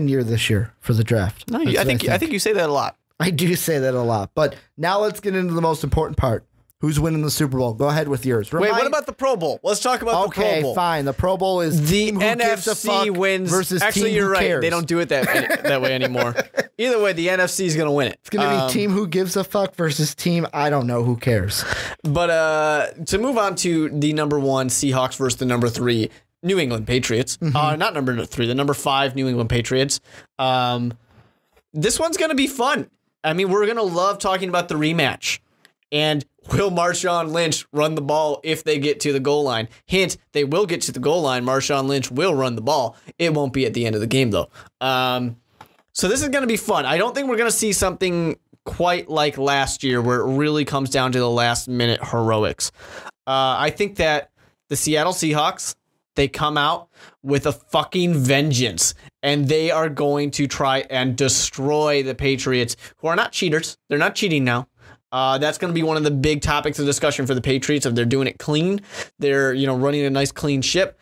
year this year for the draft. No, I think you say that a lot. I do say that a lot. But now let's get into the most important part. Who's winning the Super Bowl? Go ahead with yours. Wait, what about the Pro Bowl? Let's talk about the Pro Bowl. Okay, fine. The Pro Bowl is the team who gives a fuck NFC wins versus actually, team you're who right. cares. They don't do it that way anymore. Either way, the NFC is going to win it. It's going to be team who gives a fuck versus team I don't know who cares. But to move on to the number 1 Seahawks versus the number 3 New England Patriots. Not number 3, the number 5 New England Patriots. This one's going to be fun. I mean, we're going to love talking about the rematch. And will Marshawn Lynch run the ball if they get to the goal line? Hint, they will get to the goal line. Marshawn Lynch will run the ball. It won't be at the end of the game, though. So this is going to be fun. I don't think we're going to see something quite like last year where it really comes down to the last-minute heroics. I think that the Seattle Seahawks, they come out with a fucking vengeance, and they are going to try and destroy the Patriots, who are not cheaters. They're not cheating now. That's going to be one of the big topics of discussion for the Patriots. If they're doing it clean, they're running a nice clean ship.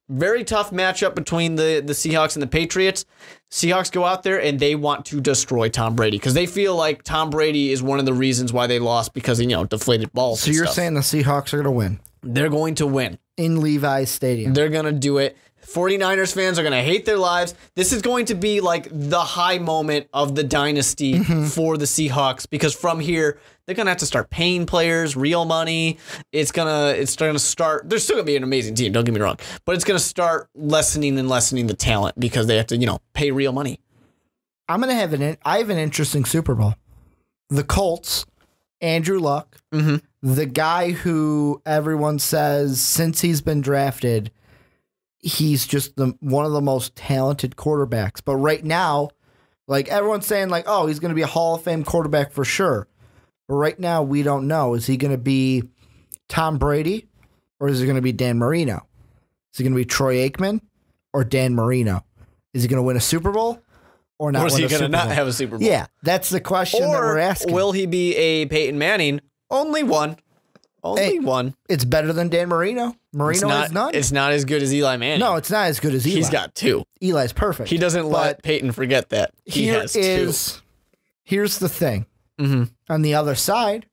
Very tough matchup between the Seahawks and the Patriots. Seahawks go out there and they want to destroy Tom Brady because they feel like Tom Brady is one of the reasons why they lost because he deflated balls. So you're saying the Seahawks are going to win? They're going to win in Levi's Stadium. They're going to do it. 49ers fans are going to hate their lives. This is going to be like the high moment of the dynasty for the Seahawks because from here, they're going to have to start paying players real money. It's going to start, there's still going to be an amazing team, don't get me wrong, but it's going to start lessening the talent because they have to, pay real money. I have an interesting Super Bowl. The Colts, Andrew Luck, the guy who everyone says since he's been drafted, he's just one of the most talented quarterbacks. But right now, like everyone's saying, like, oh, he's going to be a Hall of Fame quarterback for sure. But right now, we don't know. Is he going to be Tom Brady or is it going to be Dan Marino? Is he going to be Troy Aikman or Dan Marino? Is he going to win a Super Bowl or not? Or is he going to not have a Super Bowl? Yeah, that's the question that we're asking. Will he be a Peyton Manning? Only one. One. It's better than Dan Marino. Marino has none. It's not as good as Eli Manning. No, it's not as good as Eli. He's got 2. Eli's perfect. He doesn't let Peyton forget that. He has 2. Here's the thing. On the other side,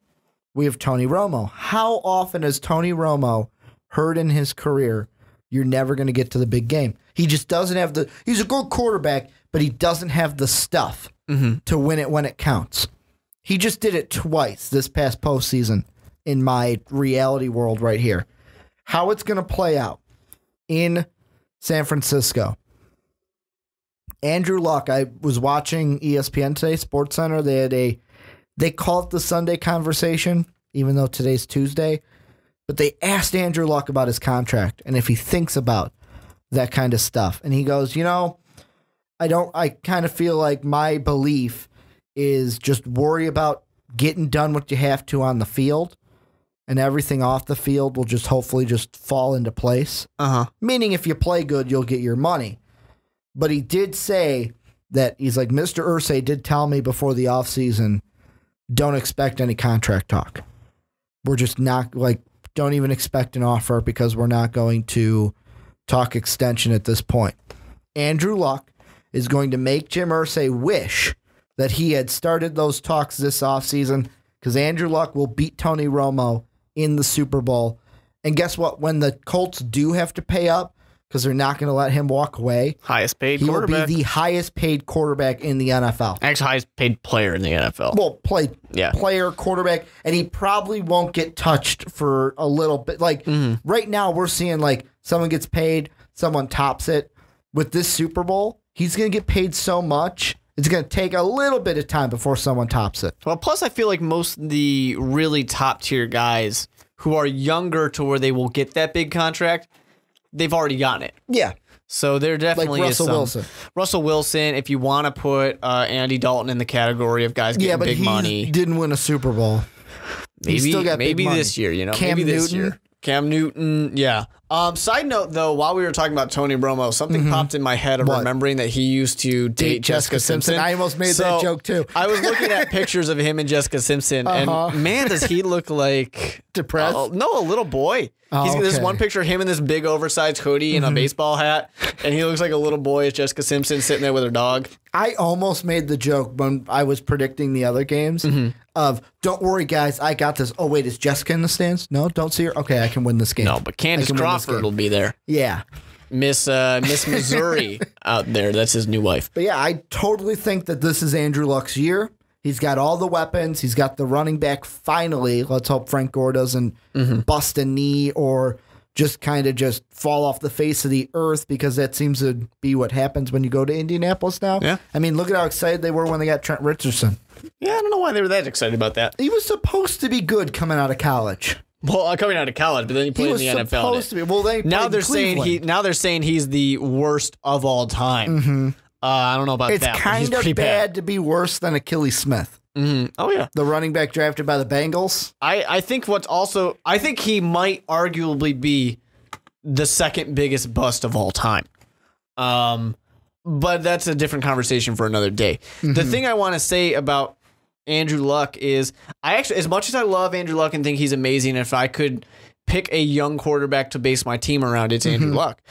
we have Tony Romo. How often has Tony Romo heard in his career, you're never going to get to the big game? He just doesn't have he's a good quarterback, but he doesn't have the stuff to win it when it counts. He just did it twice this past postseason in my reality world right here. How it's going to play out in San Francisco. Andrew Luck, I was watching ESPN today, SportsCenter. They call it the Sunday conversation, even though today's Tuesday. But they asked Andrew Luck about his contract and if he thinks about that kind of stuff. And he goes, I kind of feel like my belief is just worry about getting done what you have to on the field, and everything off the field will just hopefully just fall into place. Meaning if you play good, you'll get your money. But he did say that he's like, Mr. Irsay did tell me before the offseason, don't expect any contract talk. We're just not don't even expect an offer because we're not going to talk extension at this point. Andrew Luck is going to make Jim Irsay wish that he had started those talks this offseason because Andrew Luck will beat Tony Romo in the Super Bowl. And guess what? When the Colts do have to pay up, because they're not going to let him walk away, highest paid he quarterback. will be the highest paid quarterback in the NFL. Actually, highest paid player in the NFL. Well, player, quarterback, and he probably won't get touched for a little bit. Right now, we're seeing someone gets paid, someone tops it. With this Super Bowl, he's going to get paid so much, it's going to take a little bit of time before someone tops it. Well, plus I feel like most of the really top tier guys who are younger to where they will get that big contract, they've already gotten it. Yeah. So there definitely like is some. Wilson. Russell Wilson, if you want to put Andy Dalton in the category of guys getting big money. Didn't win a Super Bowl. Maybe this year, maybe this year. Cam Newton, yeah. Side note, though, while we were talking about Tony Romo, something popped in my head of remembering that he used to date Jessica Simpson. I almost made that joke, too. I was looking at pictures of him and Jessica Simpson, and man, does he look like... Depressed? No, a little boy. There's one picture of him in this big oversized hoodie and a baseball hat, and he looks like a little boy as Jessica Simpson sitting there with her dog. I almost made the joke when I was predicting the other games of, don't worry, guys, I got this. Oh, wait, is Jessica in the stands? No, don't see her? Okay, I can win this game. No, but Candace Crawford will be there. Yeah. Miss Missouri out there. That's his new wife. But yeah, I totally think that this is Andrew Luck's year. He's got all the weapons. He's got the running back finally. Let's hope Frank Gore doesn't bust a knee or just kind of just fall off the face of the earth, because that seems to be what happens when you go to Indianapolis now. Yeah. I mean, look at how excited they were when they got Trent Richardson. Yeah, I don't know why they were that excited about that. He was supposed to be good coming out of collile. Well, coming out of college, but then he played in the NFL. Supposed to be. Well, now they're saying he's the worst of all time. I don't know about that. It's kind of bad to be worse than Achilles Smith. Oh yeah, the running back drafted by the Bengals. I think I think he might arguably be the second biggest bust of all time. But that's a different conversation for another day. The thing I want to say about Andrew Luck is, I actually, as much as I love Andrew Luck and think he's amazing, if I could pick a young quarterback to base my team around, it's Andrew Luck.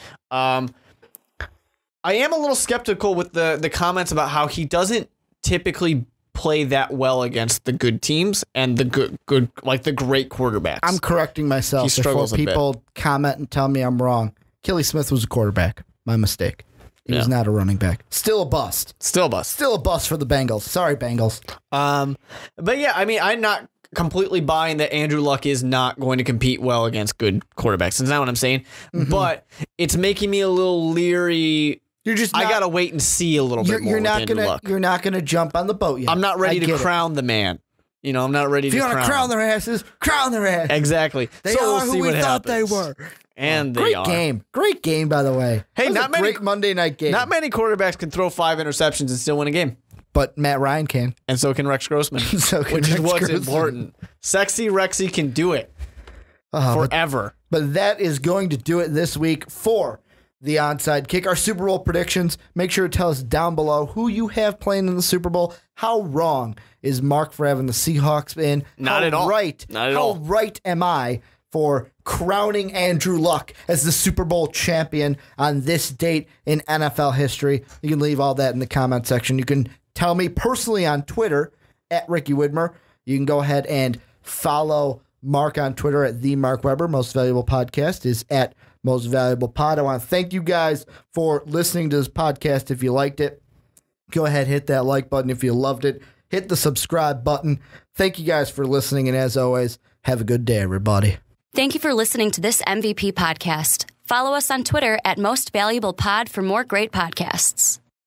I am a little skeptical with the comments about how he doesn't typically play that well against the good teams and the good like the great quarterbacks. I'm correcting myself before people comment and tell me I'm wrong. Achilles Smith was a quarterback. My mistake. He was not a running back. Still a bust. Still a bust. Still a bust for the Bengals. Sorry, Bengals. But yeah, I mean, I'm not completely buying that Andrew Luck is not going to compete well against good quarterbacks. That's not what I'm saying. But it's making me a little leery. I gotta wait and see a little bit more. You're not gonna jump on the boat yet. I'm not ready to crown the man. I'm not ready to crown. If you want to crown their asses, crown their ass. Exactly. They are who we thought they were. And they are. Great game, by the way. Hey, great Monday night game. Not many quarterbacks can throw 5 interceptions and still win a game. But Matt Ryan can. And so can Rex Grossman. Which is what's important. Sexy Rexy can do it forever. But that is going to do it this week for the Onside Kick. Our Super Bowl predictions. Make sure to tell us down below who you have playing in the Super Bowl. How wrong is Mark for having the Seahawks in? Not at all. How right am I for crowning Andrew Luck as the Super Bowl champion on this date in NFL history? You can leave all that in the comment section. You can tell me personally on Twitter at Ricky Widmer. You can go ahead and follow Mark on Twitter at the Mark Weber. Most Valuable Podcast is at Most Valuable Pod. I want to thank you guys for listening to this podcast. If you liked it, go ahead, hit that like button. If you loved it, hit the subscribe button. Thank you guys for listening. And as always, have a good day, everybody. Thank you for listening to this MVP podcast. Follow us on Twitter at Most Valuable Pod for more great podcasts.